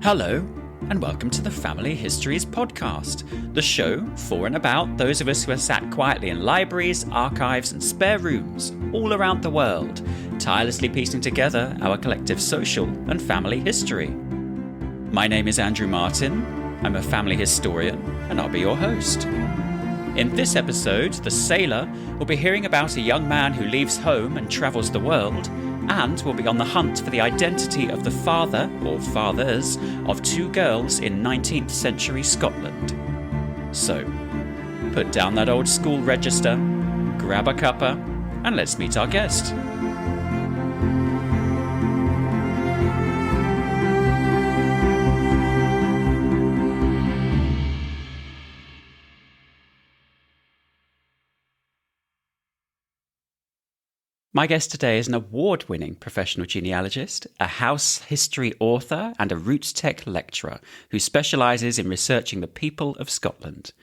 Hello, and welcome to the Family Histories podcast, the show for and about those of us who are sat quietly in libraries, archives, and spare rooms all around the world, tirelessly piecing together our collective social and family history. My name is Andrew Martin, I'm a family historian, and I'll be your host. In this episode, The Sailor will be hearing about a young man who leaves home and travels the world, and will be on the hunt for the identity of the father, or fathers, of two girls in 19th century Scotland. So, put down that old school register, grab a cuppa, and let's meet our guest. My guest today is an award-winning professional genealogist, a house history author, and a Roots Tech lecturer who specialises in researching the people of Scotland.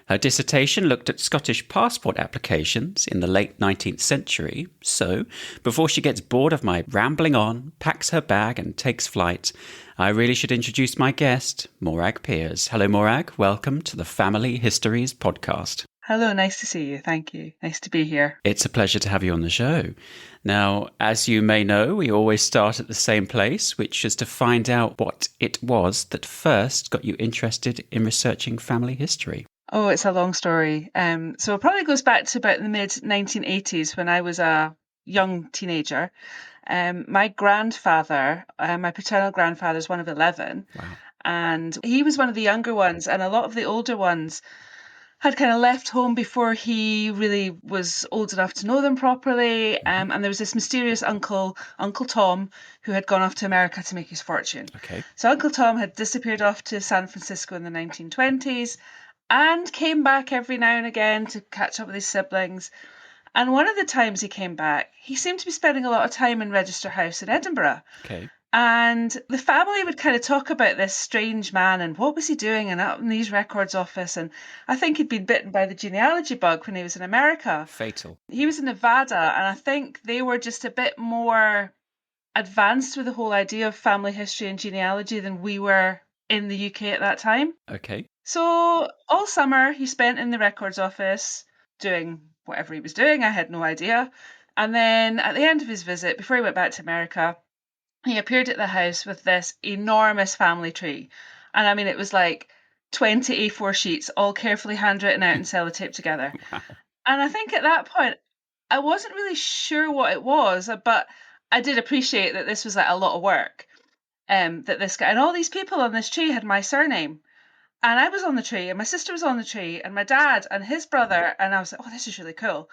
Her dissertation looked at Scottish passport applications in the late 19th century, so before she gets bored of my rambling on, packs her bag and takes flight, I really should introduce my guest, Morag Piers. Hello Morag, welcome to the Family Histories podcast. Hello, nice to see you. Thank you. Nice to be here. It's a pleasure to have you on the show. Now, as you may know, we always start at the same place, which is to find out what it was that first got you interested in researching family history. Oh, it's a long story. So it probably goes back to about the mid-1980s when I was a young teenager. My grandfather, my paternal grandfather, is one of 11. Wow. And he was one of the younger ones, and a lot of the older ones had kind of left home before he really was old enough to know them properly. And there was this mysterious Uncle Tom, who had gone off to America to make his fortune. Okay. So Uncle Tom had disappeared off to San Francisco in the 1920s and came back every now and again to catch up with his siblings. And one of the times he came back, he seemed to be spending a lot of time in Register House in Edinburgh. Okay. And the family would kind of talk about this strange man and what was he doing and up in these records office. And I think he'd been bitten by the genealogy bug when he was in America. Fatal. He was in Nevada, and I think they were just a bit more advanced with the whole idea of family history and genealogy than we were in the UK at that time. Okay. So all summer he spent in the records office doing whatever he was doing. I had no idea. And then at the end of his visit, before he went back to America, he appeared at the house with this enormous family tree. And I mean, it was like 20 A4 sheets, all carefully handwritten out and sellotaped together. Wow. And I think at that point, I wasn't really sure what it was, but I did appreciate that this was like a lot of work. That this guy and all these people on this tree had my surname. And I was on the tree, and my sister was on the tree, and my dad and his brother. And I was like, oh, this is really cool.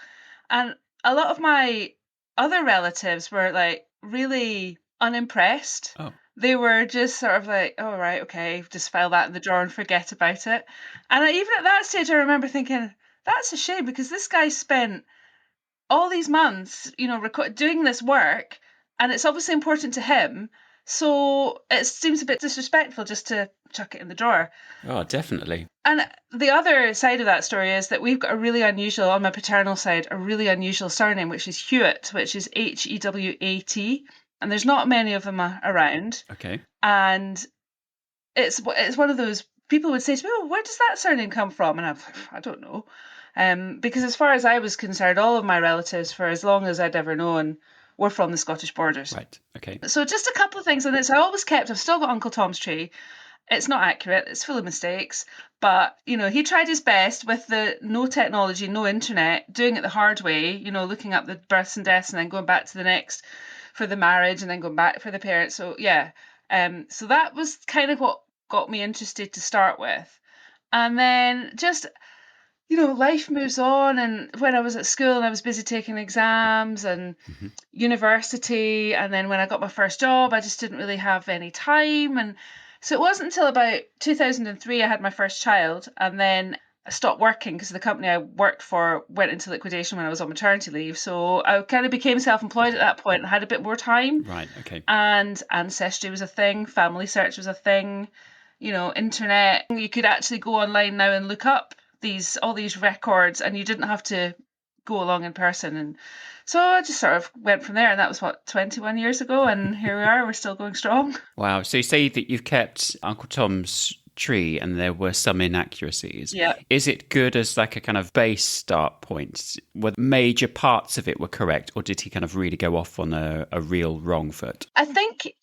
And a lot of my other relatives were like really unimpressed. Oh. They were just sort of like, oh, right, okay, just file that in the drawer and forget about it. And even at that stage, I remember thinking, that's a shame because this guy spent all these months, doing this work, and it's obviously important to him. So it seems a bit disrespectful just to chuck it in the drawer. Oh, definitely. And the other side of that story is that we've got a really unusual, on my paternal side, a really unusual surname, which is Hewitt, which is Hewat. And there's not many of them around. Okay. And it's one of those, people would say to me, oh, where does that surname come from? And I don't know. Because as far as I was concerned, all of my relatives, for as long as I'd ever known, were from the Scottish borders. Right. Okay. So just a couple of things. And I've still got Uncle Tom's tree. It's not accurate. It's full of mistakes. But, he tried his best with the no technology, no internet, doing it the hard way, looking up the births and deaths and then going back to the next for the marriage and then going back for the parents. So yeah, so that was kind of what got me interested to start with. And then just, life moves on. And when I was at school and I was busy taking exams and university, and then when I got my first job, I just didn't really have any time. And so it wasn't until about 2003 I had my first child, and then I stopped working because the company I worked for went into liquidation when I was on maternity leave. So I kind of became self-employed at that point and had a bit more time. Right, okay. And ancestry was a thing, family search was a thing, internet. You could actually go online now and look up all these records, and you didn't have to go along in person. And so I just sort of went from there. And that was, 21 years ago. And here we are. We're still going strong. Wow. So you say that you've kept Uncle Tom's tree and there were some inaccuracies. Yeah. Is it good as like a kind of base start point? Were major parts of it were correct, or did he kind of really go off on a real wrong foot? I think,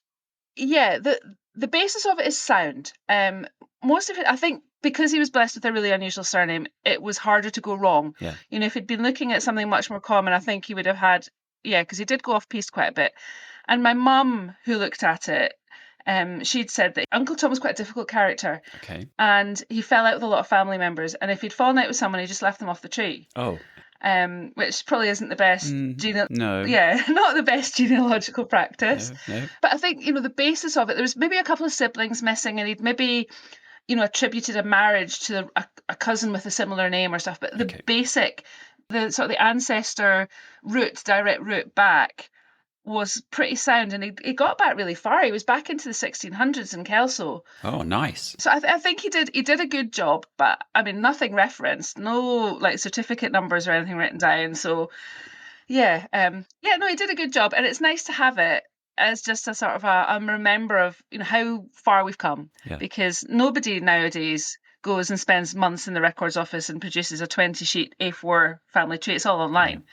yeah, the basis of it is sound. Most of it, I think, because he was blessed with a really unusual surname, it was harder to go wrong. Yeah. If he'd been looking at something much more common, I think he would have had, because he did go off piste quite a bit. And my mum, who looked at it, she'd said that Uncle Tom was quite a difficult character. Okay. And he fell out with a lot of family members. And if he'd fallen out with someone, he just left them off the tree. Oh. Which probably isn't the best no. Yeah, not the best genealogical practice. No. But I think, the basis of it, there was maybe a couple of siblings missing, and he'd maybe, attributed a marriage to a cousin with a similar name or stuff. But the basic, the sort of the ancestor direct route back was pretty sound, and he got back really far. He was back into the 1600s in Kelso. Oh, nice. So I think he did a good job, but I mean, nothing referenced, no like certificate numbers or anything written down. So yeah, no, he did a good job, and it's nice to have it as just a sort of a remember of how far we've come, because nobody nowadays goes and spends months in the records office and produces a 20-sheet A4 family tree. It's all online.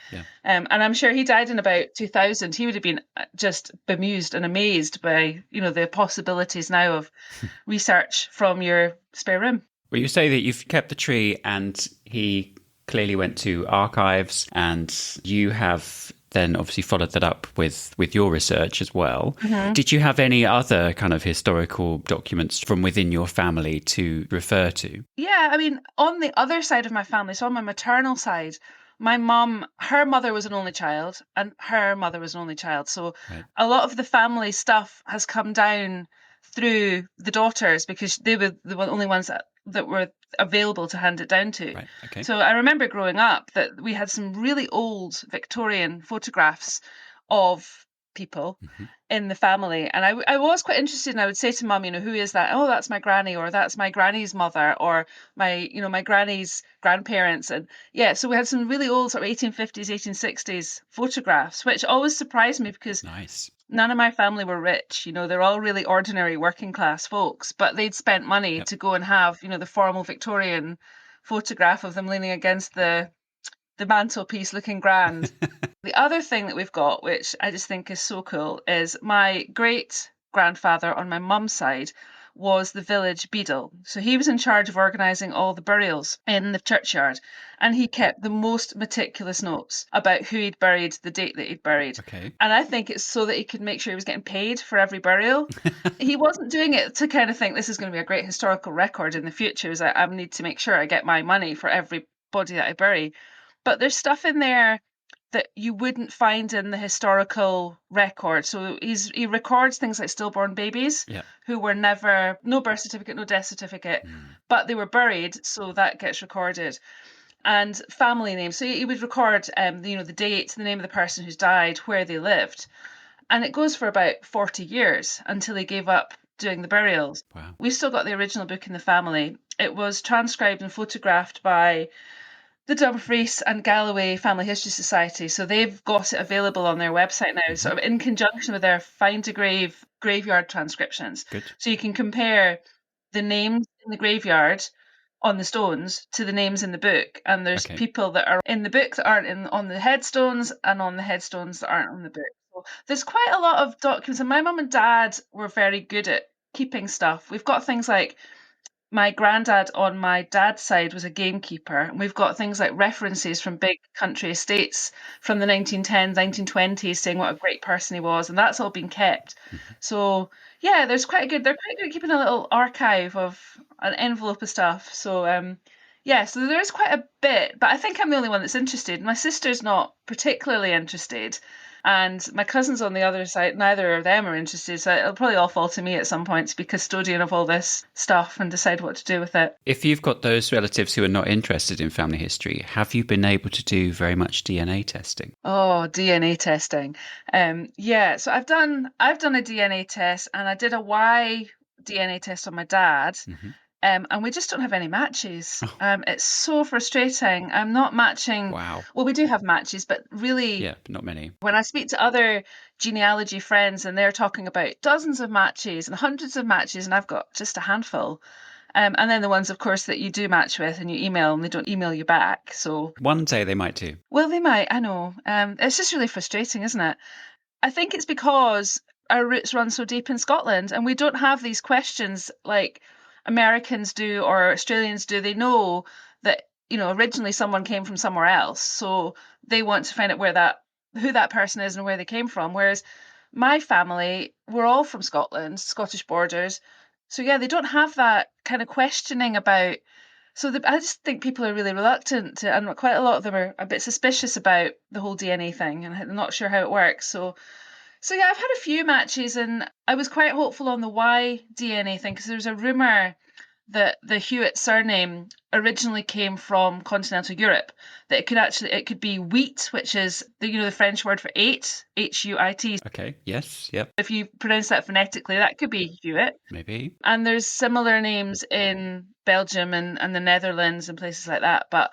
And I'm sure he died in about 2000. He would have been just bemused and amazed by the possibilities now of research from your spare room. Well, you say that you've kept the tree, and he clearly went to archives, and you have then obviously followed that up with your research as well. Mm-hmm. Did you have any other kind of historical documents from within your family to refer to? Yeah, I mean, on the other side of my family, so on my maternal side, my mum, her mother was an only child, and her mother was an only child. So a lot of the family stuff has come down through the daughters, because they were the only ones that were available to hand it down to. Right. Okay. So I remember growing up that we had some really old Victorian photographs of people in the family, and I was quite interested, and I would say to mum, who is that? Oh, that's my granny, or that's my granny's mother, or my my granny's grandparents. And so we had some really old sort of 1850s 1860s photographs, which always surprised me, because none of my family were rich. They're all really ordinary working class folks, but they'd spent money to go and have the formal Victorian photograph of them leaning against the mantelpiece looking grand. The other thing that we've got, which I just think is so cool, is my great grandfather on my mum's side was the village beadle. So he was in charge of organising all the burials in the churchyard, and he kept the most meticulous notes about who he'd buried, the date that he'd buried. Okay. And I think it's so that he could make sure he was getting paid for every burial. He wasn't doing it to kind of think this is going to be a great historical record in the future. He was like, I need to make sure I get my money for every body that I bury. But there's stuff in there that you wouldn't find in the historical record. So he records things like stillborn babies who were never, no birth certificate, no death certificate, but they were buried, so that gets recorded. And family names. So he would record the date, the name of the person who's died, where they lived. And it goes for about 40 years until he gave up doing the burials. Wow. We've still got the original book in the family. It was transcribed and photographed by the Dumfries and Galloway Family History Society. So they've got it available on their website now, sort of in conjunction with their Find a Grave graveyard transcriptions. Good. So you can compare the names in the graveyard on the stones to the names in the book. And there's people that are in the book that aren't on the headstones, and on the headstones that aren't on the book. So there's quite a lot of documents. And my mum and dad were very good at keeping stuff. We've got things like, my granddad on my dad's side was a gamekeeper, and we've got things like references from big country estates from the 1910s, 1920s saying what a great person he was, and that's all been kept. So yeah, they're quite good at keeping a little archive of an envelope of stuff. So so there is quite a bit, but I think I'm the only one that's interested. My sister's not particularly interested, and my cousins on the other side, neither of them are interested, so it'll probably all fall to me at some point to be custodian of all this stuff and decide what to do with it. If you've got those relatives who are not interested in family history, have you been able to do very much DNA testing? Oh, DNA testing. So I've done a DNA test, and I did a Y DNA test on my dad. And we just don't have any matches. It's so frustrating. I'm not matching. Wow. Well, we do have matches, but really, Yeah, but not many. when I speak to other genealogy friends and they're talking about dozens of matches and hundreds of matches, and I've got just a handful. And then the ones, of course, that you do match with and you email and they don't email you back. So One day they might do. well, they might. I know. It's just really frustrating, isn't it? I think it's because our roots run so deep in Scotland and we don't have these questions like Americans do or Australians do. They know that, originally someone came from somewhere else. So they want to find out who that person is and where they came from. Whereas my family, we're all from Scotland, Scottish borders. So yeah, they don't have that kind of questioning about. So I just think people are really reluctant to, and quite a lot of them are a bit suspicious about the whole DNA thing, and I'm not sure how it works. So yeah, I've had a few matches, and I was quite hopeful on the Y DNA thing because there's a rumor that the Hewitt surname originally came from continental Europe. That it could be wheat, which is the French word for eight, Huit. Okay. Yes. Yep. If you pronounce that phonetically, that could be Hewitt. Maybe. And there's similar names in Belgium and the Netherlands and places like that. But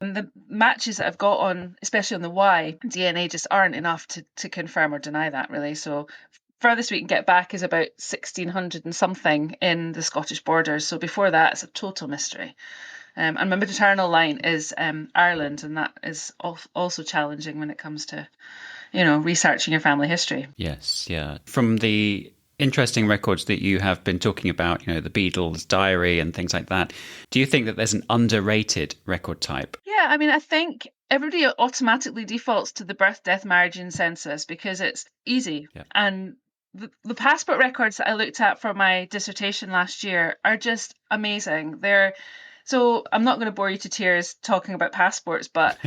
the matches that I've got on, especially on the Y DNA, just aren't enough to confirm or deny that, really. So furthest we can get back is about 1600 and something in the Scottish borders. So before that, it's a total mystery. And my maternal line is Ireland, and that is also challenging when it comes to, researching your family history. Yes. Yeah. From the interesting records that you have been talking about, the Beadle's diary and things like that, do you think that there's an underrated record type? Yeah, I mean, I think everybody automatically defaults to the birth, death, marriage, and census because it's easy. Yeah. And the passport records that I looked at for my dissertation last year are just amazing. So I'm not going to bore you to tears talking about passports, but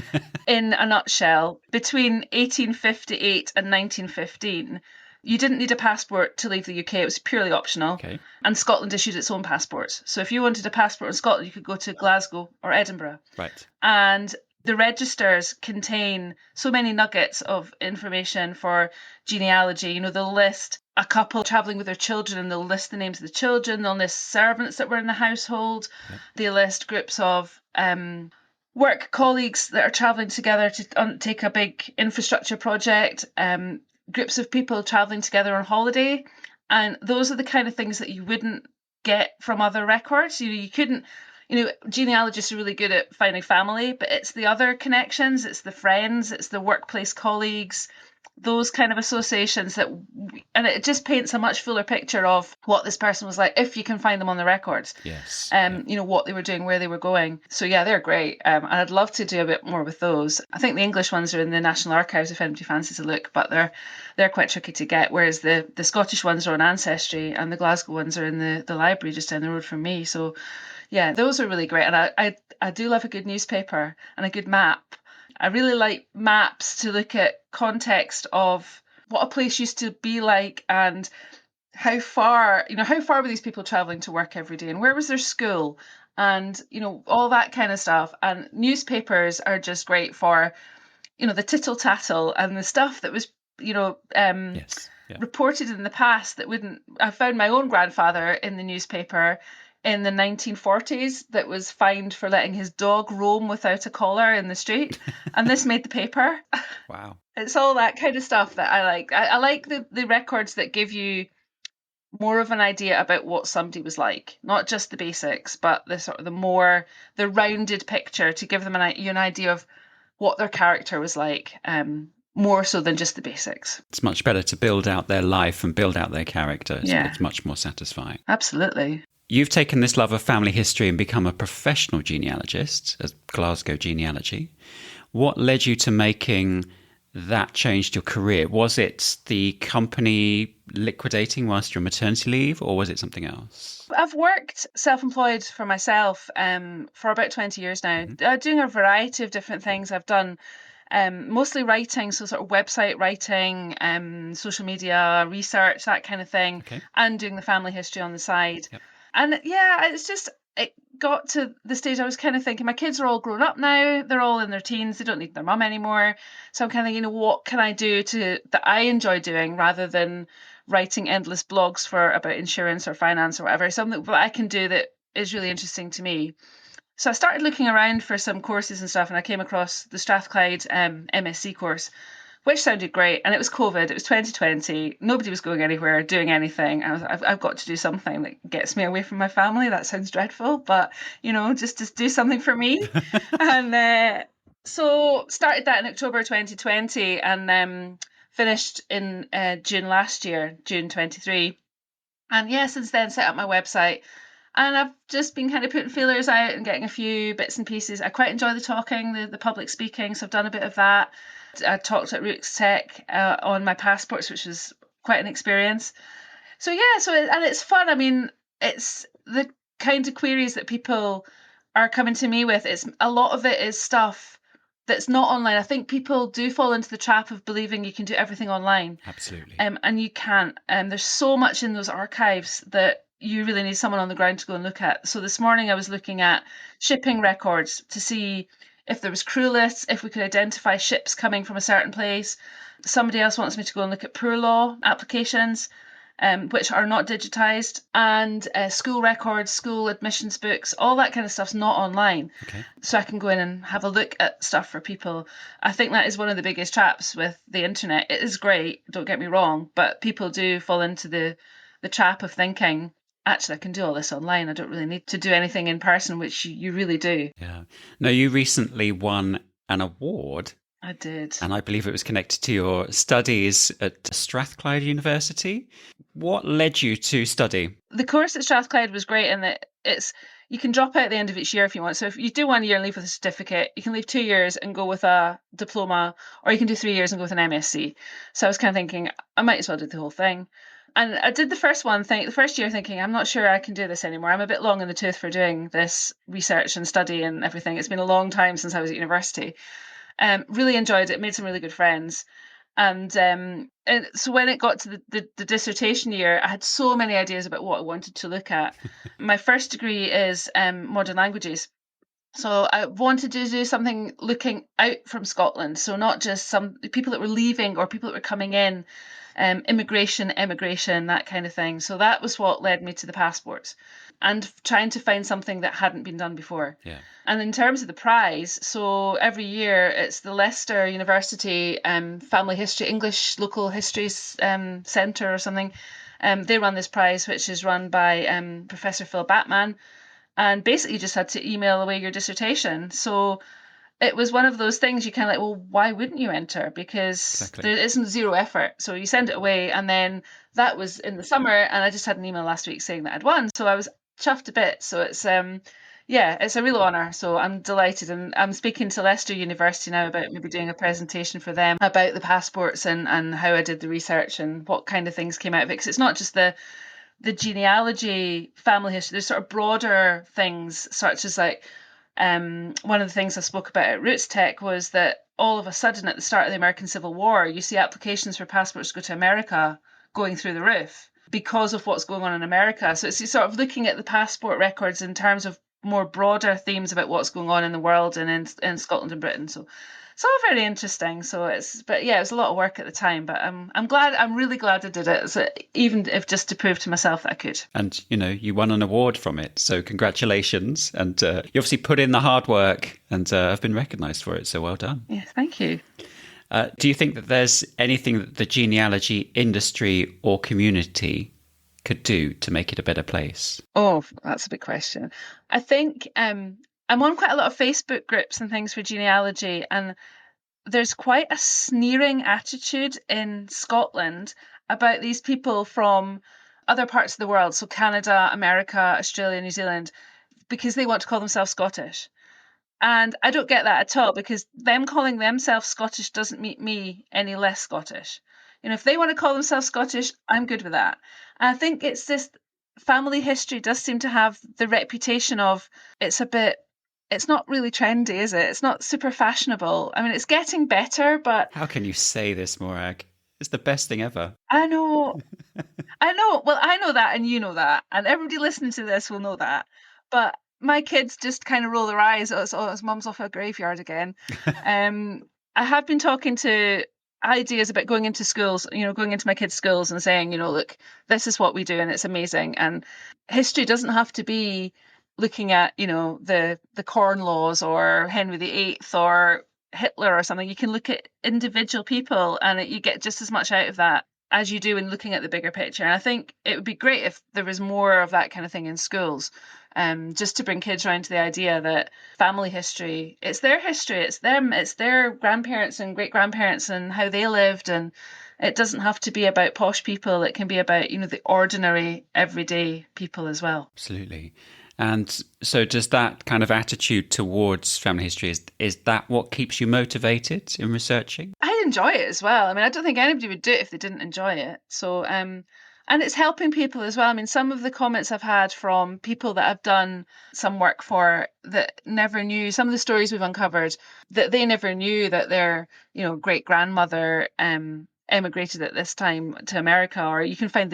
in a nutshell, between 1858 and 1915, you didn't need a passport to leave the UK. It was purely optional. Okay. And Scotland issued its own passports. So if you wanted a passport in Scotland, you could go to Glasgow or Edinburgh. Right. And the registers contain so many nuggets of information for genealogy. They'll list a couple travelling with their children and they'll list the names of the children. They'll list servants that were in the household. Yeah. They list groups of work colleagues that are travelling together to undertake a big infrastructure project. Groups of people travelling together on holiday. And those are the kind of things that you wouldn't get from other records. You couldn't. Genealogists are really good at finding family, but it's the other connections, it's the friends, it's the workplace colleagues, those kind of associations and it just paints a much fuller picture of what this person was like if you can find them on the records. Yes. What they were doing, where they were going. So yeah, they're great. And I'd love to do a bit more with those. I think the English ones are in the National Archives if anybody fancies a look, but they're quite tricky to get, whereas the Scottish ones are on Ancestry and the Glasgow ones are in the library just down the road from me. So yeah, those are really great. And I do love a good newspaper and a good map. I really like maps to look at context of what a place used to be like and how far were these people traveling to work every day and where was their school and, all that kind of stuff. And newspapers are just great for, the tittle tattle and the stuff that was, Yes. Yeah. reported in the past that wouldn't. I found my own grandfather in the newspaper in the 1940s that was fined for letting his dog roam without a collar in the street. And this made the paper. Wow. It's all that kind of stuff that I like. I like the records that give you more of an idea about what somebody was like, not just the basics, but the rounded picture to give them an idea of what their character was like, more so than just the basics. It's much better to build out their life and build out their character. Yeah. It's much more satisfying. Absolutely. You've taken this love of family history and become a professional genealogist at Glasgow Genealogy. What led you to making that changed your career? Was it the company liquidating whilst you're on maternity leave, or was it something else? I've worked self-employed for myself for about 20 years now, doing a variety of different things. I've done mostly writing, so sort of website writing, social media research, that kind of thing, and doing the family history on the side. Yep. And yeah, it got to the stage I was kind of thinking, my kids are all grown up now, they're all in their teens, they don't need their mum anymore. So I'm kind of thinking, what can I do that I enjoy doing rather than writing endless blogs about insurance or finance or whatever, something that I can do that is really interesting to me. So I started looking around for some courses and stuff, and I came across the Strathclyde MSc course, which sounded great. And it was COVID. It was 2020. Nobody was going anywhere, doing anything. I've got to do something that gets me away from my family. That sounds dreadful, but just to do something for me. And so started that in October 2020, and finished in June last year, June 23. And yeah, since then set up my website. And I've just been kind of putting feelers out and getting a few bits and pieces. I quite enjoy the talking, the public speaking, so I've done a bit of that. I talked at Roots Tech on my passports, which was quite an experience. So yeah, and it's fun. I mean, it's the kind of queries that people are coming to me with. It's a lot of it is stuff that's not online. I think people do fall into the trap of believing you can do everything online. Absolutely. And you can't. There's so much in those archives that you really need someone on the ground to go and look at. So this morning I was looking at shipping records to see if there was crew lists, if we could identify ships coming from a certain place. Somebody else wants me to go and look at poor law applications, which are not digitized, and school records, school admissions books, all that kind of stuff's not online. Okay. So I can go in and have a look at stuff for people. I think that is one of the biggest traps with the internet. It is great, don't get me wrong, but people do fall into the trap of thinking, actually, I can do all this online. I don't really need to do anything in person, which you really do. Yeah. No, you recently won an award. I did. And I believe it was connected to your studies at Strathclyde University. What led you to study? The course at Strathclyde was great in that you can drop out at the end of each year if you want. So if you do 1 year and leave with a certificate, you can leave 2 years and go with a diploma, or you can do 3 years and go with an MSc. So I was kind of thinking, I might as well do the whole thing. And I did the first year thinking, I'm not sure I can do this anymore. I'm a bit long in the tooth for doing this research and study and everything. It's been a long time since I was at university. Really enjoyed it, made some really good friends. And so when it got to the dissertation year, I had so many ideas about what I wanted to look at. My first degree is modern languages. So I wanted to do something looking out from Scotland. So not just some people that were leaving or people that were coming in, immigration, emigration, that kind of thing. So that was what led me to the passports and trying to find something that hadn't been done before. Yeah. And in terms of the prize, so every year it's the Leicester University Family History, English Local Histories Centre or something. They run this prize, which is run by Professor Phil Batman. And basically you just had to email away your dissertation. So it was one of those things you kind of like, well, why wouldn't you enter? Because there isn't zero effort. So you send it away, and then that was in the summer, and I just had an email last week saying that I'd won. So I was chuffed a bit. So it's it's a real honour. So I'm delighted, and I'm speaking to Leicester University now about maybe doing a presentation for them about the passports and how I did the research and what kind of things came out of it. Because it's not just the genealogy, family history. There's sort of broader things, such as like one of the things I spoke about at Roots Tech was that all of a sudden at the start of the American Civil War, you see applications for passports to go to America going through the roof because of what's going on in America. So it's sort of looking at the passport records in terms of more broader themes about what's going on in the world and in Scotland and Britain. So it's all very interesting. So it was a lot of work at the time, but I'm really glad I did it. So even if just to prove to myself that I could. And, you won an award from it. So congratulations. And you obviously put in the hard work and have been recognised for it. So well done. Yeah, thank you. Do you think that there's anything that the genealogy industry or community could do to make it a better place? Oh, that's a big question. I think I'm on quite a lot of Facebook groups and things for genealogy, and there's quite a sneering attitude in Scotland about these people from other parts of the world, so Canada, America, Australia, New Zealand, because they want to call themselves Scottish. And I don't get that at all, because them calling themselves Scottish doesn't make me any less Scottish. If they want to call themselves Scottish, I'm good with that. And I think it's this family history does seem to have the reputation of it's not really trendy, is it? It's not super fashionable. I mean, it's getting better, but... How can you say this, Morag? It's the best thing ever. I know. Well, I know that, and you know that, and everybody listening to this will know that. But my kids just kind of roll their eyes. Oh, his mum's off a graveyard again. I have been talking to ideas about going into schools, going into my kids' schools and saying, look, this is what we do and it's amazing. And history doesn't have to be looking at, the Corn Laws or Henry VIII or Hitler or something. You can look at individual people and you get just as much out of that as you do in looking at the bigger picture. And I think it would be great if there was more of that kind of thing in schools, just to bring kids around to the idea that family history, it's their history, it's them, it's their grandparents and great grandparents and how they lived. And it doesn't have to be about posh people. It can be about, the ordinary, everyday people as well. Absolutely. And so does that kind of attitude towards family history, is that what keeps you motivated in researching? I enjoy it as well. I mean, I don't think anybody would do it if they didn't enjoy it. So, and it's helping people as well. I mean, some of the comments I've had from people that I've done some work for that never knew, some of the stories we've uncovered, that they never knew that their, great grandmother emigrated at this time to America, or you can find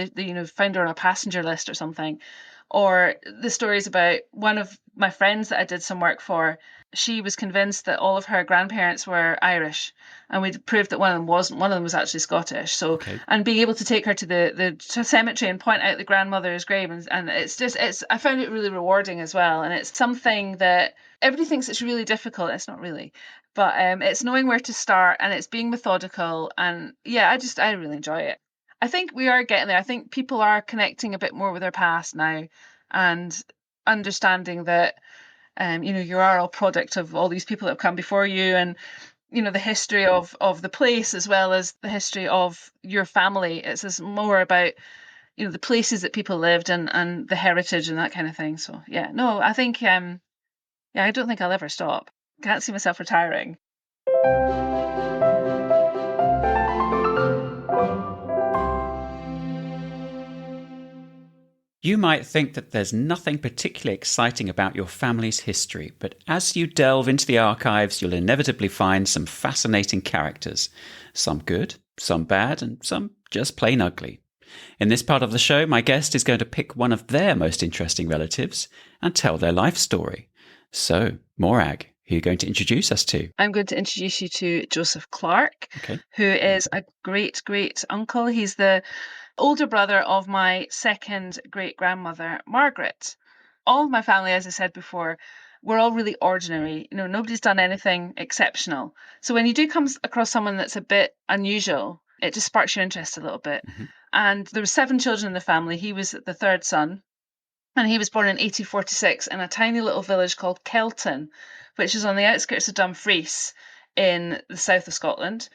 found her on a passenger list or something. Or the stories about one of my friends that I did some work for. She was convinced that all of her grandparents were Irish, and we'd proved that one of them wasn't. One of them was actually Scottish. So, okay. And being able to take her to the cemetery and point out the grandmother's grave, and I found it really rewarding as well. And it's something that everybody thinks it's really difficult. It's not really, but it's knowing where to start, and it's being methodical. And yeah, I really enjoy it. I think we are getting there. I think people are connecting a bit more with their past now and understanding that, you are a product of all these people that have come before you, and, the history of the place as well as the history of your family. It's more about, the places that people lived and the heritage and that kind of thing. So, yeah, no, I think, I don't think I'll ever stop. Can't see myself retiring. You might think that there's nothing particularly exciting about your family's history, but as you delve into the archives, you'll inevitably find some fascinating characters. Some good, some bad, and some just plain ugly. In this part of the show, my guest is going to pick one of their most interesting relatives and tell their life story. So, Morag, who are you going to introduce us to? I'm going to introduce you to Joseph Clarke, who is a great uncle. He's the older brother of my second great grandmother, Margaret. All of my family, as I said before, we're all really ordinary. Nobody's done anything exceptional. So when you do come across someone that's a bit unusual, it just sparks your interest a little bit. Mm-hmm. And there were 7 children in the family. He was the third son. And he was born in 1846 in a tiny little village called Kelton, which is on the outskirts of Dumfries in the south of Scotland.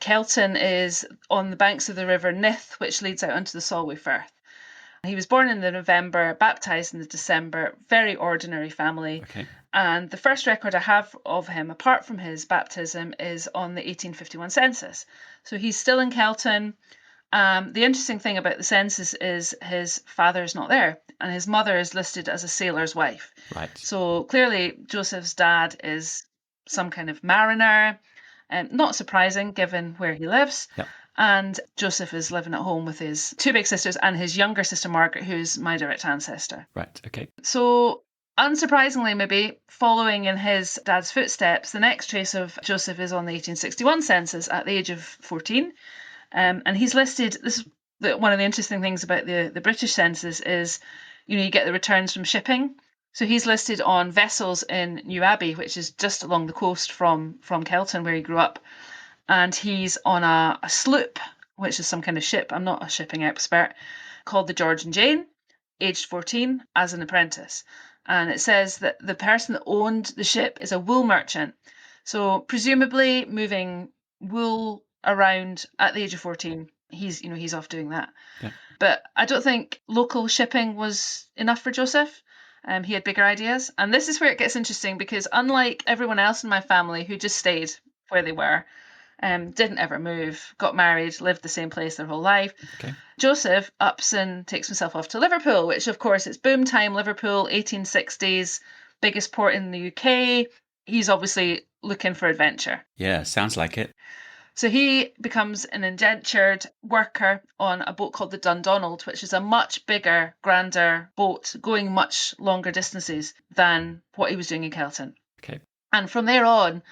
Kelton is on the banks of the River Nith, which leads out onto the Solway Firth. He was born in the November, baptised in the December, very ordinary family. Okay. And the first record I have of him, apart from his baptism, is on the 1851 census. So he's still in Kelton. The interesting thing about the census is his father is not there, and his mother is listed as a sailor's wife. Right. So clearly Joseph's dad is some kind of mariner. Not surprising given where he lives. Yep. And Joseph is living at home with his 2 big sisters and his younger sister Margaret, who's my direct ancestor. Right, okay. So unsurprisingly, maybe following in his dad's footsteps, the next trace of Joseph is on the 1861 census at the age of 14. And he's listed, this is one of the interesting things about the British census is, you get the returns from shipping. So he's listed on vessels in New Abbey, which is just along the coast from Kelton, where he grew up. And he's on a sloop, which is some kind of ship. I'm not a shipping expert, called the George and Jane, aged 14, as an apprentice. And it says that the person that owned the ship is a wool merchant. So presumably moving wool around at the age of 14, he's off doing that. Yeah. But I don't think local shipping was enough for Joseph. He had bigger ideas. And this is where it gets interesting, because unlike everyone else in my family who just stayed where they were, didn't ever move, got married, lived the same place their whole life, okay. Joseph ups and takes himself off to Liverpool, which of course it's boom time, Liverpool, 1860s, biggest port in the UK. He's obviously looking for adventure. Yeah, sounds like it. So he becomes an indentured worker on a boat called the Dundonald, which is a much bigger, grander boat, going much longer distances than what he was doing in Kelton. Okay. And from there on,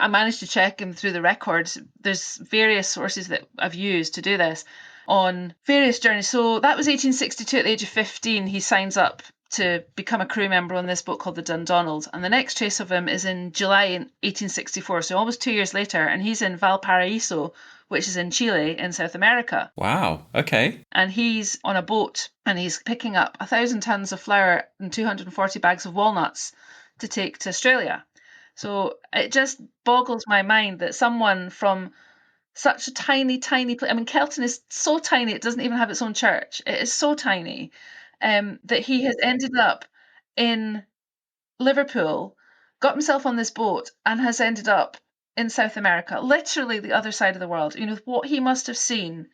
I managed to check him through the records. There's various sources that I've used to do this on various journeys. So that was 1862. At the age of 15, he signs up to become a crew member on this boat called the Dundonald. And the next trace of him is in July 1864, so almost 2 years later, and he's in Valparaiso, which is in Chile in South America. Wow, okay. And he's on a boat and he's picking up 1,000 tons of flour and 240 bags of walnuts to take to Australia. So it just boggles my mind that someone from such a tiny, tiny place. I mean, Kelton is so tiny, it doesn't even have its own church. It is so tiny that he has ended up in Liverpool, got himself on this boat, and has ended up in South America, literally the other side of the world. You know, what he must have seen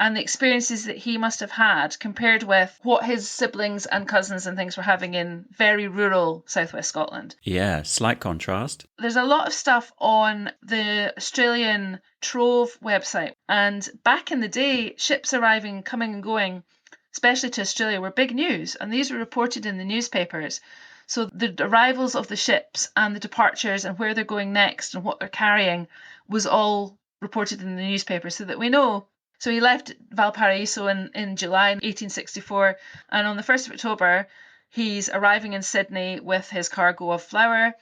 and the experiences that he must have had compared with what his siblings and cousins and things were having in very rural southwest Scotland. Yeah, slight contrast. There's a lot of stuff on the Australian Trove website, and back in the day, ships arriving, coming and going, especially to Australia, were big news, and these were reported in the newspapers. So the arrivals of the ships and the departures and where they're going next and what they're carrying was all reported in the newspaper, so that we know. So he left Valparaiso in July 1864, and on the 1st of October, he's arriving in Sydney with his cargo of flour,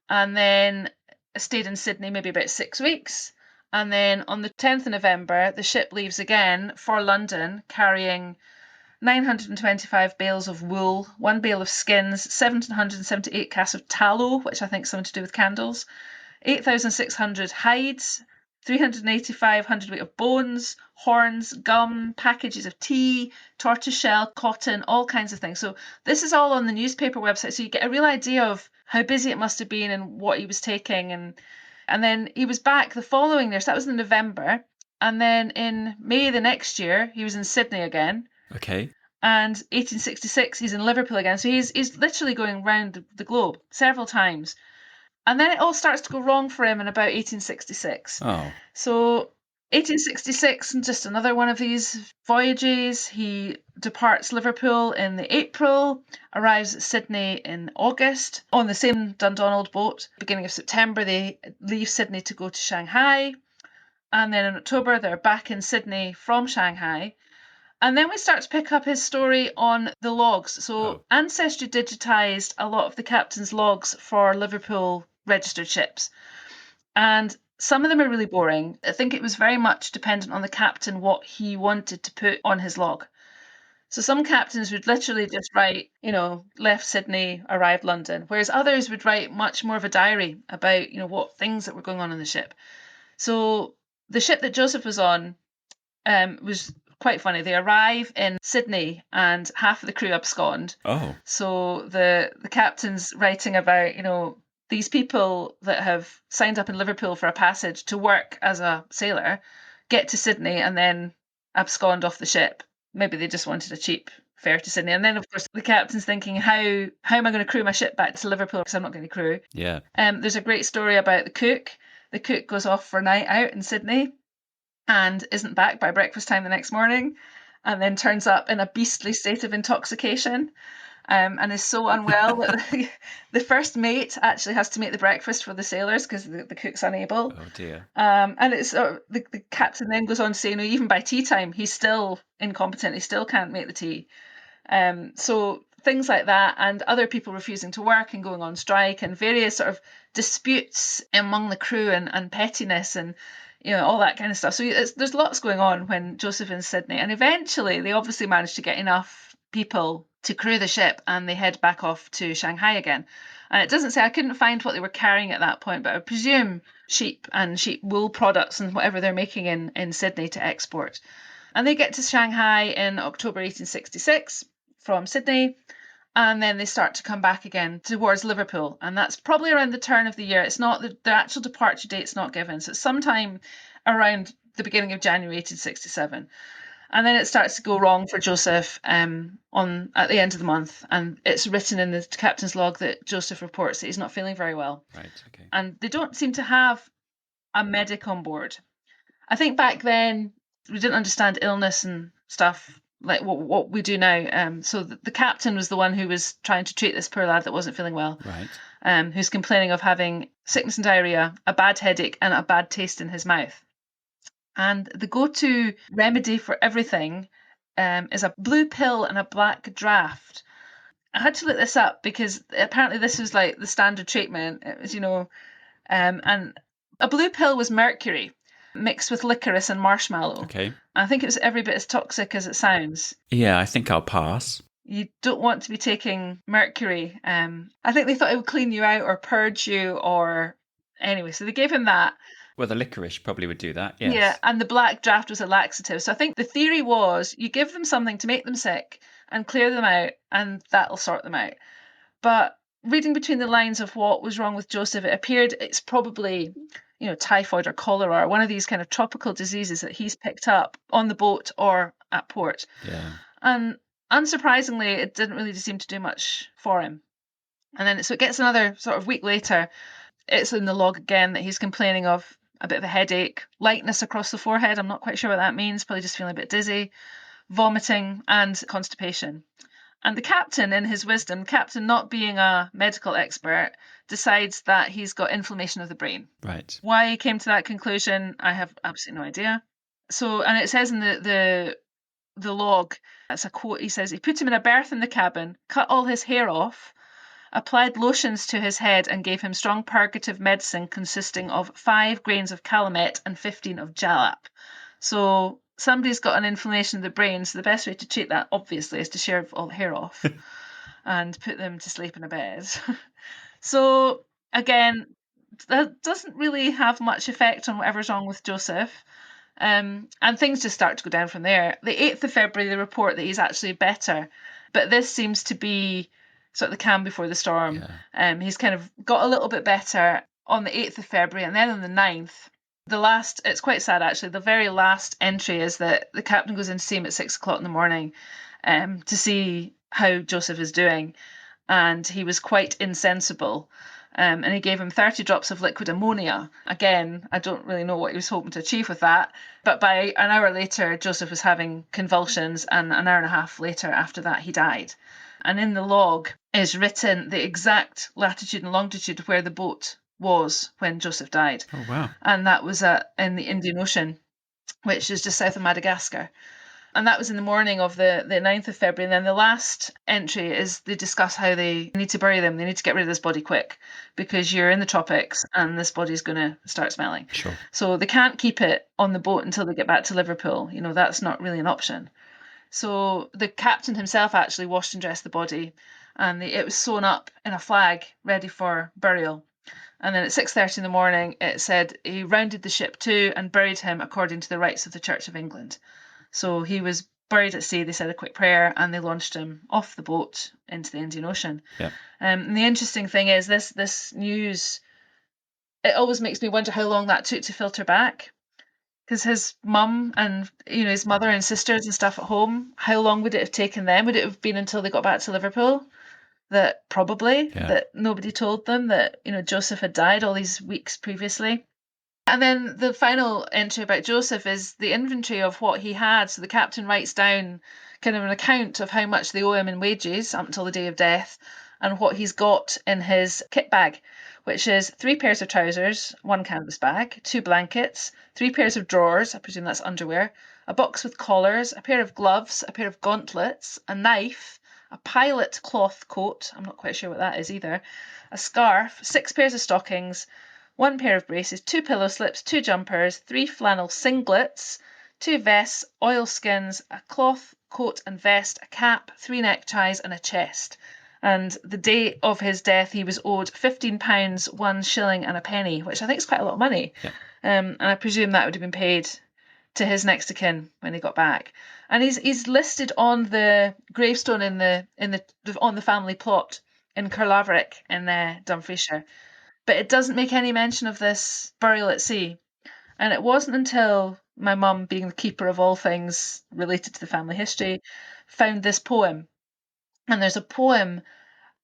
and then stayed in Sydney maybe about 6 weeks. And then on the 10th of November, the ship leaves again for London, carrying 925 bales of wool, 1 bale of skins, 1,778 casks of tallow, which I think is something to do with candles, 8,600 hides, 385 hundredweight of bones, horns, gum, packages of tea, tortoiseshell, cotton, all kinds of things. So this is all on the newspaper website, so you get a real idea of how busy it must have been and what he was taking. And then he was back the following year, so that was in November. And then in May the next year, he was in Sydney again. Okay. And 1866, he's in Liverpool again. So he's literally going around the globe several times. And then it all starts to go wrong for him in about 1866. Oh. So 1866, and just another one of these voyages, he departs Liverpool in the April, arrives at Sydney in August on the same Dundonald boat. Beginning of September, they leave Sydney to go to Shanghai. And then in October, they're back in Sydney from Shanghai. And then we start to pick up his story on the logs. So Ancestry digitised a lot of the captain's logs for Liverpool registered ships. And some of them are really boring. I think it was very much dependent on the captain what he wanted to put on his log. So some captains would literally just write, left Sydney, arrived London, whereas others would write much more of a diary about, what things that were going on the ship. So the ship that Joseph was on was quite funny. They arrive in Sydney and half of the crew abscond. Oh. So the captain's writing about, these people that have signed up in Liverpool for a passage to work as a sailor get to Sydney and then abscond off the ship. Maybe they just wanted a cheap fare to Sydney. And then, of course, the captain's thinking, how am I going to crew my ship back to Liverpool because I'm not going to crew? Yeah. There's a great story about the cook. The cook goes off for a night out in Sydney and isn't back by breakfast time the next morning, and then turns up in a beastly state of intoxication, and is so unwell that the first mate actually has to make the breakfast for the sailors because the cook's unable. Oh dear. And it's the captain then goes on to say, even by tea time, he's still incompetent. He still can't make the tea. So things like that, and other people refusing to work and going on strike, and various sort of disputes among the crew and pettiness and all that kind of stuff. So there's lots going on when Joseph is in Sydney, and eventually they obviously manage to get enough people to crew the ship, and they head back off to Shanghai again. And it doesn't say, I couldn't find what they were carrying at that point, but I presume sheep and sheep wool products and whatever they're making in Sydney to export. And they get to Shanghai in October 1866 from Sydney, and then they start to come back again towards Liverpool. And that's probably around the turn of the year. It's not the actual departure date's not given. So it's sometime around the beginning of January 1867. And then it starts to go wrong for Joseph at the end of the month. And it's written in the captain's log that Joseph reports that he's not feeling very well. Right, okay. And they don't seem to have a medic on board. I think back then we didn't understand illness and stuff like what we do now. So the captain was the one who was trying to treat this poor lad that wasn't feeling well. Right. Who's complaining of having sickness and diarrhea, a bad headache, and a bad taste in his mouth. And the go-to remedy for everything is a blue pill and a black draught. I had to look this up because apparently this was like the standard treatment. It was, and a blue pill was mercury mixed with licorice and marshmallow. Okay. I think it was every bit as toxic as it sounds. Yeah, I think I'll pass. You don't want to be taking mercury. I think they thought it would clean you out or purge you or anyway, so they gave him that. Well, the licorice probably would do that, yes. Yeah, and the black draft was a laxative. So I think the theory was you give them something to make them sick and clear them out, and that'll sort them out. But reading between the lines of what was wrong with Joseph, it appeared it's probably, typhoid or cholera or one of these kind of tropical diseases that he's picked up on the boat or at port. Yeah. And unsurprisingly, it didn't really seem to do much for him. And then so it gets another sort of week later. It's in the log again that he's complaining of a bit of a headache, lightness across the forehead. I'm not quite sure what that means. Probably just feeling a bit dizzy, vomiting, and constipation. And the captain, in his wisdom, captain not being a medical expert, decides that he's got inflammation of the brain. Right. Why he came to that conclusion, I have absolutely no idea. So, and it says in the log, that's a quote, he says, he put him in a berth in the cabin, cut all his hair off, applied lotions to his head and gave him strong purgative medicine consisting of 5 grains of calumet and 15 of jalap. So somebody's got an inflammation of the brain, so the best way to treat that, obviously, is to shave all the hair off and put them to sleep in a bed. So, again, that doesn't really have much effect on whatever's wrong with Joseph. And things just start to go down from there. The 8th of February, they report that he's actually better. But this seems to be sort of the calm before the storm. Yeah. He's kind of got a little bit better on the 8th of February. And then on the 9th, it's quite sad actually, the very last entry is that the captain goes in to see him at 6 o'clock in the morning to see how Joseph is doing. And he was quite insensible. And he gave him 30 drops of liquid ammonia. Again, I don't really know what he was hoping to achieve with that. But by an hour later, Joseph was having convulsions, and an hour and a half later after that, he died. And in the log is written the exact latitude and longitude of where the boat was when Joseph died. Oh, wow. And that was in the Indian Ocean, which is just south of Madagascar. And that was in the morning of the 9th of February. And then the last entry is they discuss how they need to bury them. They need to get rid of this body quick because you're in the tropics and this body's going to start smelling. Sure. So they can't keep it on the boat until they get back to Liverpool. That's not really an option. So the captain himself actually washed and dressed the body, and it was sewn up in a flag ready for burial. And then at 6:30 in the morning, it said he rounded the ship to and buried him according to the rites of the Church of England. So he was buried at sea. They said a quick prayer and they launched him off the boat into the Indian Ocean. Yeah. And the interesting thing is this news, it always makes me wonder how long that took to filter back. Because his mum and his mother and sisters and stuff at home, how long would it have taken them? Would it have been until they got back to Liverpool? That nobody told them that Joseph had died all these weeks previously. And then the final entry about Joseph is the inventory of what he had. So the captain writes down kind of an account of how much they owe him in wages up until the day of death and what he's got in his kit bag, which is 3 pairs of trousers, 1 canvas bag, 2 blankets, 3 pairs of drawers, I presume that's underwear, a box with collars, a pair of gloves, a pair of gauntlets, a knife, a pilot cloth coat, I'm not quite sure what that is either, a scarf, 6 pairs of stockings, 1 pair of braces, 2 pillow slips, 2 jumpers, 3 flannel singlets, 2 vests, oilskins, a cloth coat and vest, a cap, 3 neckties and a chest. And the day of his death, he was owed £15, 1 shilling and a penny, which I think is quite a lot of money. Yeah. And I presume that would have been paid to his next of kin when he got back. And he's listed on the gravestone on the family plot in Carlaverick in Dumfriesshire. But it doesn't make any mention of this burial at sea. And it wasn't until my mum, being the keeper of all things related to the family history, found this poem. And there's a poem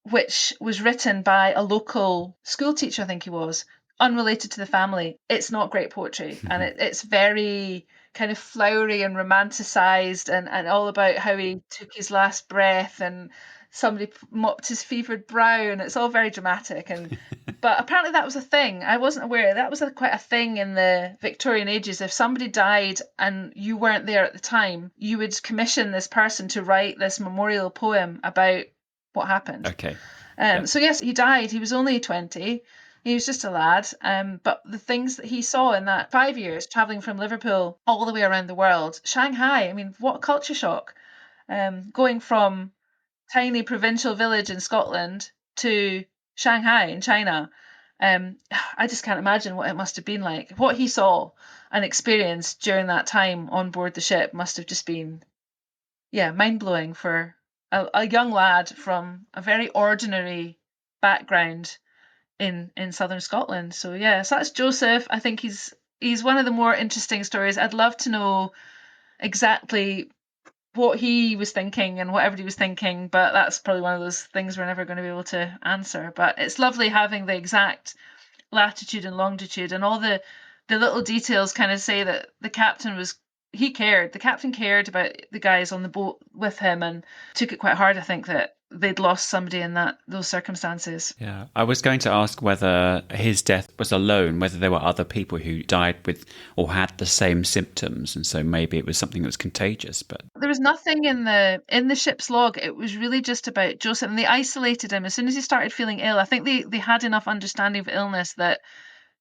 which was written by a local school teacher, I think he was, unrelated to the family. It's not great poetry. And it's very kind of flowery and romanticised and all about how he took his last breath and somebody mopped his fevered brow, and it's all very dramatic. But apparently that was a thing. I wasn't aware. That was quite a thing in the Victorian ages. If somebody died and you weren't there at the time, you would commission this person to write this memorial poem about what happened. Okay. So yes, he died. He was only 20. He was just a lad. But the things that he saw in that 5 years, traveling from Liverpool all the way around the world, Shanghai, I mean, what a culture shock. Going from tiny provincial village in Scotland to Shanghai in China. I just can't imagine what it must have been like. What he saw and experienced during that time on board the ship must have just been, yeah, mind blowing for a young lad from a very ordinary background in southern Scotland. So yeah, so that's Joseph. I think he's one of the more interesting stories. I'd love to know exactly what he was thinking and what everybody was thinking, but that's probably one of those things we're never going to be able to answer. But it's lovely having the exact latitude and longitude, and all the little details kind of say that the captain cared about the guys on the boat with him and took it quite hard. I think that they'd lost somebody in those circumstances. Yeah, I was going to ask whether his death was alone, whether there were other people who died with or had the same symptoms, and so maybe it was something that was contagious. But there was nothing in the ship's log. It was really just about Joseph, and they isolated him as soon as he started feeling ill. I think they had enough understanding of illness that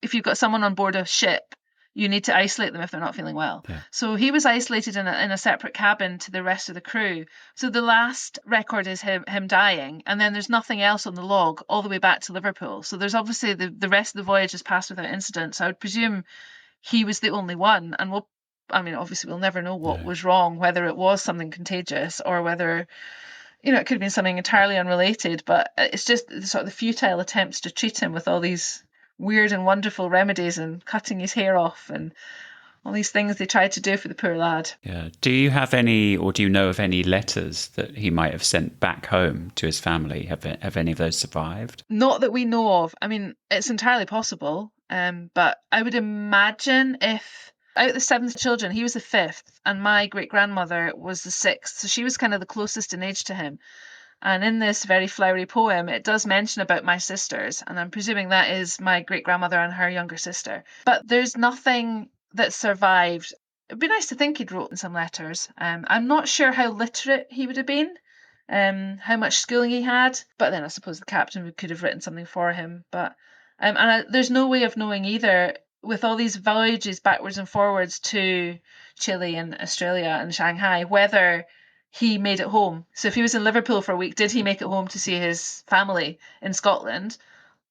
if you've got someone on board a ship, you need to isolate them if they're not feeling well. Yeah. So he was isolated in a separate cabin to the rest of the crew. So the last record is him dying, and then there's nothing else on the log all the way back to Liverpool. So there's obviously the rest of the voyage has passed without incident. So I would presume he was the only one, and obviously we'll never know what was wrong, whether it was something contagious or whether, it could have been something entirely unrelated. But it's just sort of the futile attempts to treat him with all these weird and wonderful remedies and cutting his hair off and all these things they tried to do for the poor lad. Yeah. Do you have any, or do you know of any letters that he might have sent back home to his family? Have any of those survived? Not that we know of. I mean, it's entirely possible. But I would imagine if out of the 7 children, he was the 5th, and my great grandmother was the 6th. So she was kind of the closest in age to him. And in this very flowery poem, it does mention about my sisters, and I'm presuming that is my great grandmother and her younger sister. But there's nothing that survived. It'd be nice to think he'd written some letters. I'm not sure how literate he would have been, how much schooling he had, but then I suppose the captain could have written something for him. But there's no way of knowing either, with all these voyages backwards and forwards to Chile and Australia and Shanghai, whether he made it home. So if he was in Liverpool for a week, did he make it home to see his family in Scotland,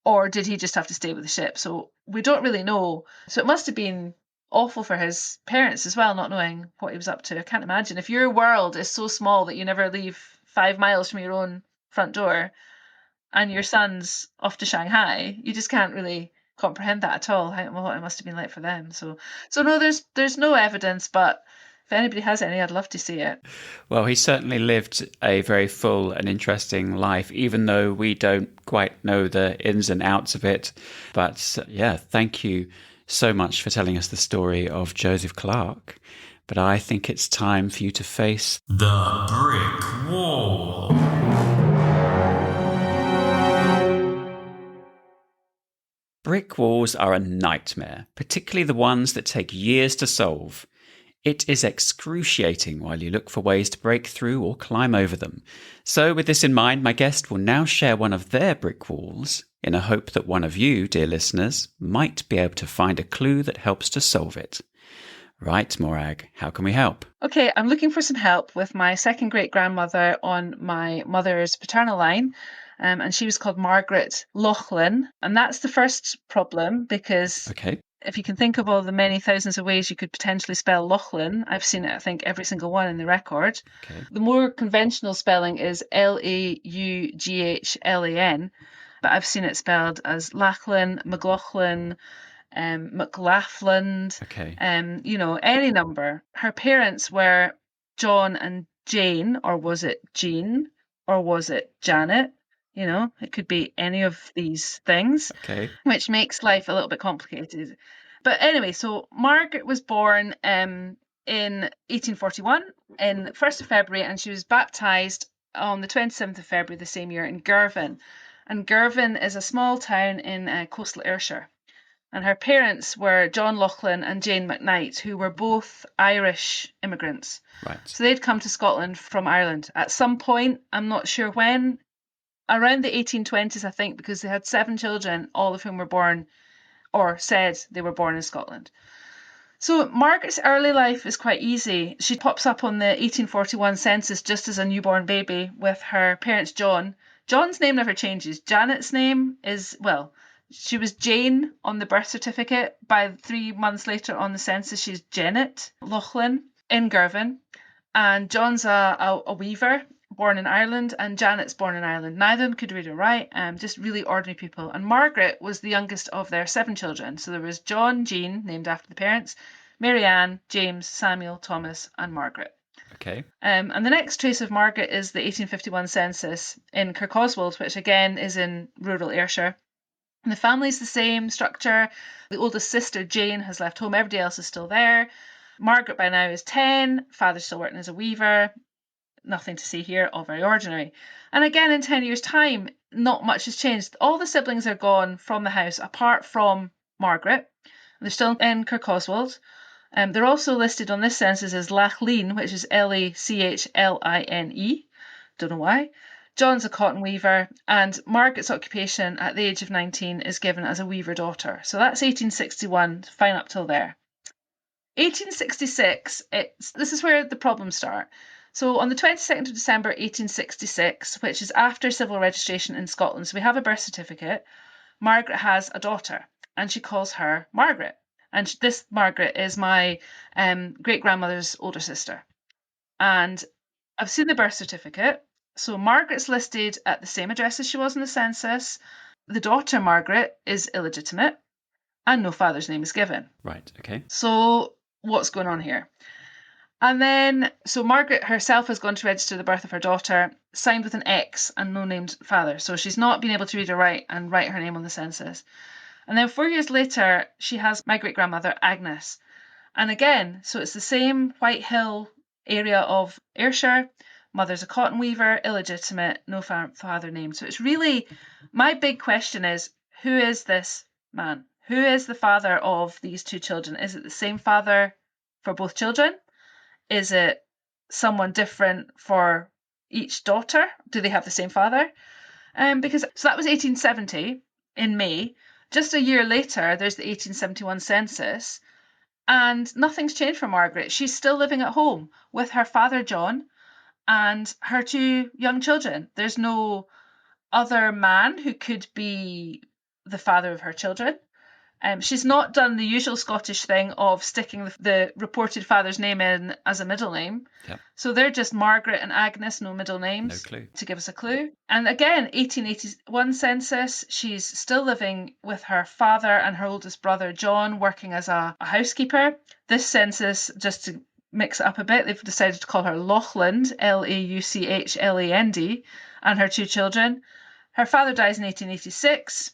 or did he just have to stay with the ship? So we don't really know. So it must have been awful for his parents as well, not knowing what he was up to. I can't imagine. If your world is so small that you never leave 5 miles from your own front door and your son's off to Shanghai, you just can't really comprehend that at all, what it must have been like for them. So no, there's no evidence, but if anybody has any, I'd love to see it. Well, he certainly lived a very full and interesting life, even though we don't quite know the ins and outs of it. But yeah, thank you so much for telling us the story of Joseph Clarke. But I think it's time for you to face the brick wall. Brick walls are a nightmare, particularly the ones that take years to solve. It is excruciating while you look for ways to break through or climb over them. So with this in mind, my guest will now share one of their brick walls in a hope that one of you, dear listeners, might be able to find a clue that helps to solve it. Right, Morag, how can we help? Okay, I'm looking for some help with my second great grandmother on my mother's paternal line. And she was called Margaret Laughlan. And that's the first problem, because if you can think of all the many thousands of ways you could potentially spell Laughlan, I've seen it, I think, every single one in the record. The more conventional spelling is Laughlan, but I've seen it spelled as Lachlan, McLaughlin, McLaughlin, any number. Her parents were John and Jane, or was it Jean, or was it Janet? It could be any of these things, which makes life a little bit complicated. But anyway, so Margaret was born in 1841, in the 1st of February, and she was baptised on the 27th of February the same year in Girvan. And Girvan is a small town in coastal Ayrshire. And her parents were John Laughlan and Jane McKnight, who were both Irish immigrants. Right. So they'd come to Scotland from Ireland at some point, I'm not sure when, around the 1820s, I think, because they had 7 children, all of whom were born or said they were born in Scotland. So Margaret's early life is quite easy. She pops up on the 1841 census just as a newborn baby with her parents John. John's name never changes. Janet's name is, well, she was Jane on the birth certificate. By 3 months later on the census, she's Janet Laughlan in Girvan. And John's a weaver born in Ireland, and Janet's born in Ireland. Neither of them could read or write, just really ordinary people. And Margaret was the youngest of their 7 children. So there was John, Jean, named after the parents, Mary Ann, James, Samuel, Thomas, and Margaret. Okay. And the next trace of Margaret is the 1851 census in Kirkoswald, which again is in rural Ayrshire. And the family's the same structure. The oldest sister, Jane, has left home. Everybody else is still there. Margaret by now is 10. Father's still working as a weaver. Nothing to see here, all very ordinary. And again, in 10 years' time, not much has changed. All the siblings are gone from the house, apart from Margaret. They're still in Kirkoswald. They're also listed on this census as Laughlan, which is Lachline. Don't know why. John's a cotton weaver, and Margaret's occupation at the age of 19 is given as a weaver daughter. So that's 1861, fine up till there. 1866, this is where the problems start. So on the 22nd of December 1866, which is after civil registration in Scotland, so we have a birth certificate, Margaret has a daughter, and she calls her Margaret. And this Margaret is my great grandmother's older sister. And I've seen the birth certificate. So Margaret's listed at the same address as she was in the census. The daughter, Margaret, is illegitimate, and no father's name is given. Right, okay. So what's going on here? And then, so Margaret herself has gone to register the birth of her daughter, signed with an X and no named father. So she's not been able to read or write and write her name on the census. And then 4 years later, she has my great-grandmother, Agnes. And again, so it's the same White Hill area of Ayrshire. Mother's a cotton weaver, illegitimate, no father named. So it's really, my big question is, who is this man? Who is the father of these 2 children? Is it the same father for both children? Is it someone different for each daughter? Do they have the same father? Because so that was 1870 in May. Just a year later, there's the 1871 census, and nothing's changed for Margaret. She's still living at home with her father, John, and her 2 young children. There's no other man who could be the father of her children. She's not done the usual Scottish thing of sticking the reported father's name in as a middle name. Yep. So they're just Margaret and Agnes, no middle names. No clue. To give us a clue. And again, 1881 census, she's still living with her father and her oldest brother, John, working as a housekeeper. This census, just to mix it up a bit, they've decided to call her Lauchland, Lauchland, and her 2 children. Her father dies in 1886.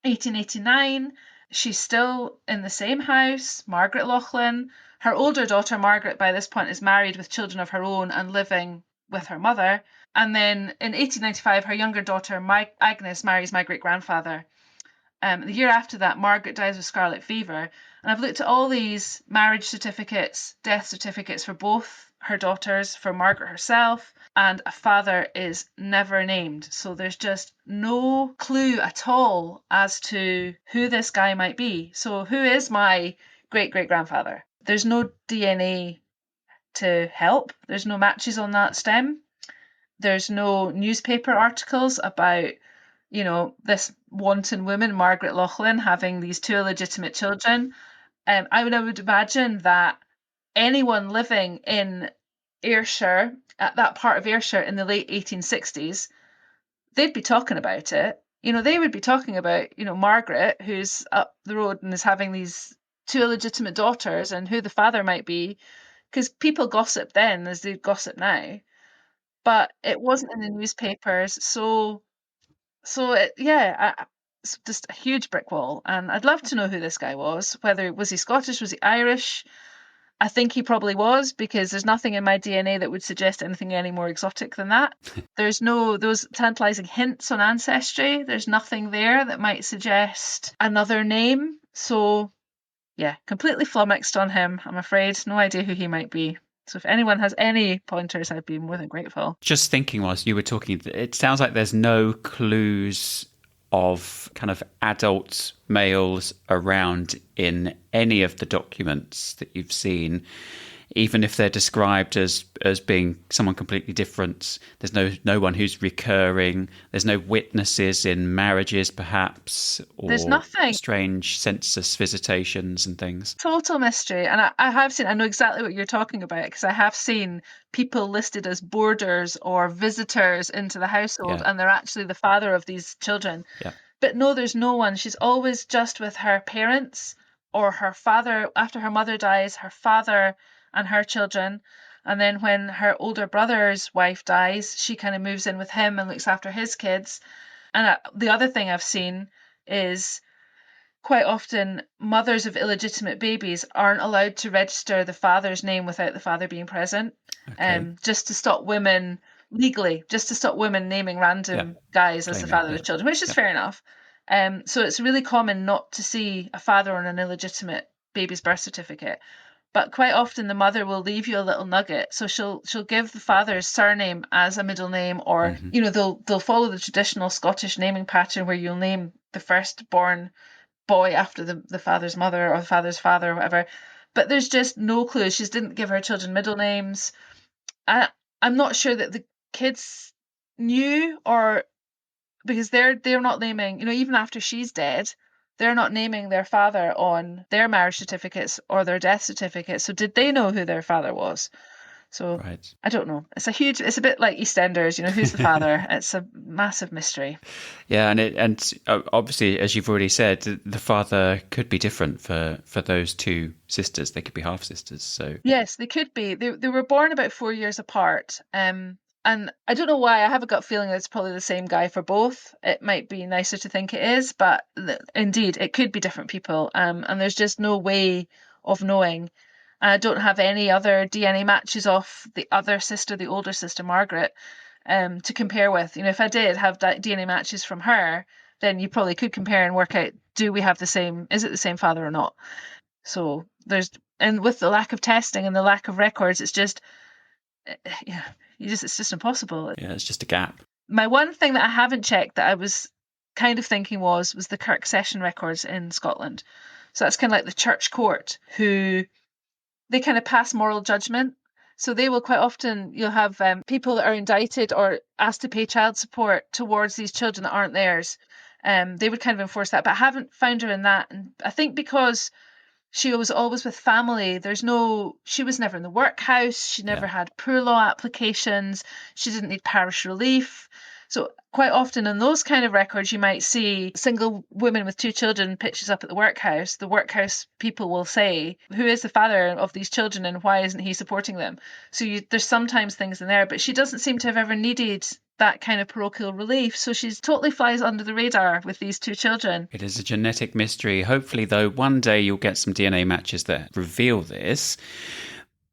1889, she's still in the same house, Margaret Lauchlan. Her older daughter, Margaret, by this point is married with children of her own and living with her mother. And then in 1895, her younger daughter, Agnes, marries my great-grandfather. The year after that, Margaret dies of scarlet fever. And I've looked at all these marriage certificates, death certificates for both her daughters, for Margaret herself, and a father is never named. So there's just no clue at all as to who this guy might be. So who is my great-great-grandfather? There's no DNA to help. There's no matches on that stem. There's no newspaper articles about, you know, this wanton woman, Margaret Lauchlan, having these 2 illegitimate children. I would imagine that anyone living in Ayrshire, at that part of Ayrshire in the late 1860s, they'd be talking about it. You know, they would be talking about, you know, Margaret, who's up the road and is having these 2 illegitimate daughters and who the father might be, because people gossip then as they gossip now. But it wasn't in the newspapers, so it's just a huge brick wall. And I'd love to know who this guy was. Whether was he Scottish, was he Irish? I think he probably was, because there's nothing in my DNA that would suggest anything any more exotic than that. There's no those tantalizing hints on ancestry. There's nothing there that might suggest another name. So yeah, completely flummoxed on him, I'm afraid. No idea who he might be. So if anyone has any pointers, I'd be more than grateful. Just thinking whilst you were talking, it sounds like there's no clues of kind of adult males around in any of the documents that you've seen, even if they're described as being someone completely different. There's no one who's recurring. There's no witnesses in marriages, perhaps, or There's nothing. Strange census visitations and things. Total mystery. And I know exactly what you're talking about, because I have seen people listed as boarders or visitors into the household, and they're actually the father of these children. Yeah. But no, there's no one. She's always just with her parents or her father. After her mother dies, her father and her children. And then when her older brother's wife dies, she kind of moves in with him and looks after his kids. And the other thing I've seen is quite often mothers of illegitimate babies aren't allowed to register the father's name without the father being present. Just to stop women legally, just to stop women naming random guys as the father of children, which is fair enough. So it's really common not to see a father on an illegitimate baby's birth certificate. But quite often the mother will leave you a little nugget. So she'll give the father's surname as a middle name, or they'll follow the traditional Scottish naming pattern where you'll name the firstborn boy after the father's mother or the father's father or whatever. But there's just no clue. She didn't give her children middle names. I'm not sure that the kids knew, or because they're not naming, even after she's dead, they're not naming their father on their marriage certificates or their death certificates. So did they know who their father was? So I don't know. It's a bit like EastEnders, who's the father? It's a massive mystery. Yeah, and obviously, as you've already said, the father could be different for those two sisters. They could be half sisters. So yes, they could be. They were born about 4 years apart. And I don't know why. I have a gut feeling that it's probably the same guy for both. It might be nicer to think it is, but indeed, it could be different people. And there's just no way of knowing. I don't have any other DNA matches off the other sister, the older sister, Margaret, to compare with. If I did have DNA matches from her, then you probably could compare and work out, is it the same father or not? So and with the lack of testing and the lack of records, it's just, it's just impossible. Yeah, it's just a gap. My one thing that I haven't checked that I was kind of thinking was the CLARKE session records in Scotland. So that's kind of like the church court, who they kind of pass moral judgment. So they will quite often, you'll have people that are indicted or asked to pay child support towards these children that aren't theirs. They would kind of enforce that, but I haven't found her in that. And I think because she was always with family, she was never in the workhouse. She never had poor law applications. She didn't need parish relief. So quite often in those kind of records, you might see single women with 2 children pictures up at the workhouse. The workhouse people will say, who is the father of these children and why isn't he supporting them? So there's sometimes things in there, but she doesn't seem to have ever needed that kind of parochial relief. So she totally flies under the radar with these 2 children. It is a genetic mystery. Hopefully, though, one day you'll get some DNA matches that reveal this.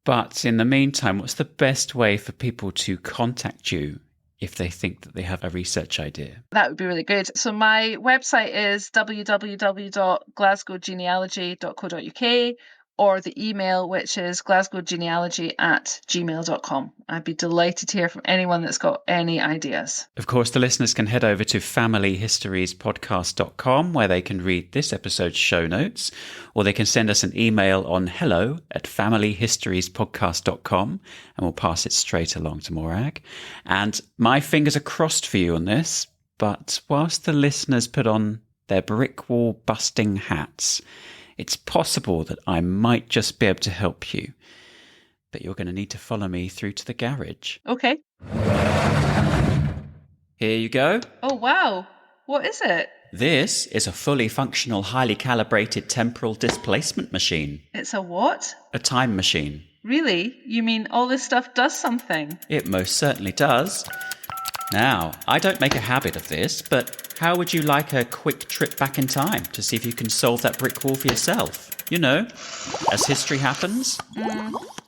But in the meantime, what's the best way for people to contact you if they think that they have a research idea? That would be really good. So my website is www.glasgowgenealogy.co.uk, or the email, which is glasgowgenealogy@gmail.com. I'd be delighted to hear from anyone that's got any ideas. Of course, the listeners can head over to familyhistoriespodcast.com, where they can read this episode's show notes, or they can send us an email on hello@familyhistoriespodcast.com, and we'll pass it straight along to Morag. And my fingers are crossed for you on this, but whilst the listeners put on their brick wall busting hats, it's possible that I might just be able to help you. But you're going to need to follow me through to the garage. Okay. Here you go. Oh, wow. What is it? This is a fully functional, highly calibrated temporal displacement machine. It's a what? A time machine. Really? You mean all this stuff does something? It most certainly does. Now, I don't make a habit of this, but how would you like a quick trip back in time to see if you can solve that brick wall for yourself? As history happens.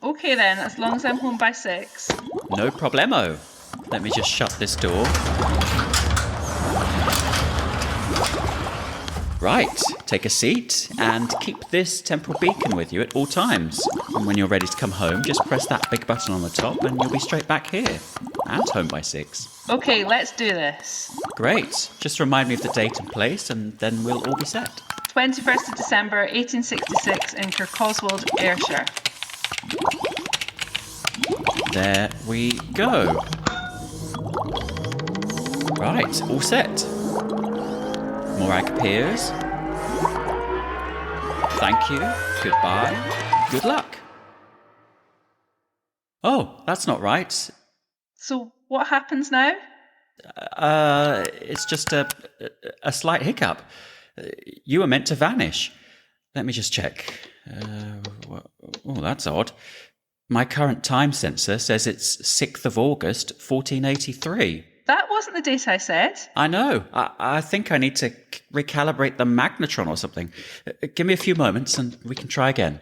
Okay then, as long as I'm home by 6. No problemo. Let me just shut this door. Right, take a seat and keep this temporal beacon with you at all times. And when you're ready to come home, just press that big button on the top and you'll be straight back here. And home by 6. Okay, let's do this. Great. Just remind me of the date and place and then we'll all be set. 21st of December 1866 in Kirkoswald, Ayrshire. There we go. Right, all set. Morag appears. Thank you. Goodbye. Good luck. Oh, that's not right. So what happens now? It's just a slight hiccup. You were meant to vanish. Let me just check. Oh, that's odd. My current time sensor says it's 6th of August, 1483. That wasn't the date I said. I know. I think I need to recalibrate the magnetron or something. Give me a few moments and we can try again.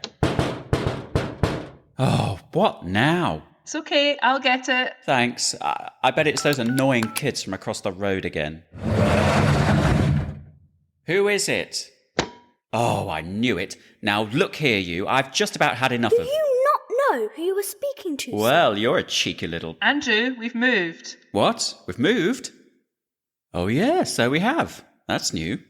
Oh, what now? It's okay, I'll get it. Thanks. I bet it's those annoying kids from across the road again. Who is it? Oh, I knew it. Now look here, you. I've just about had enough Do of... you not know who you were speaking to, sir? Well, you're a cheeky little... Andrew, we've moved. What? We've moved? Oh, yes, so we have. That's new.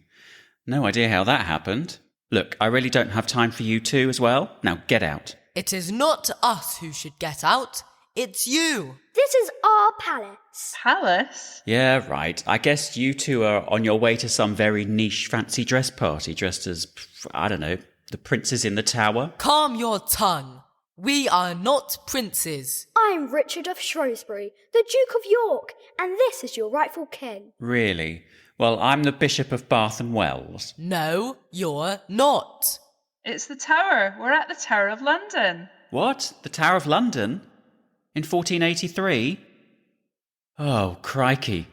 No idea how that happened. Look, I really don't have time for you two as well. Now get out. It is not us who should get out. It's you. This is our palace. Palace? Yeah, right. I guess you two are on your way to some very niche fancy dress party dressed as, I don't know, the princes in the tower. Calm your tongue. We are not princes. I'm Richard of Shrewsbury, the Duke of York, and this is your rightful king. Really? Well, I'm the Bishop of Bath and Wells. No, you're not. It's the tower. We're at the Tower of London. What? The Tower of London? In 1483? Oh, crikey.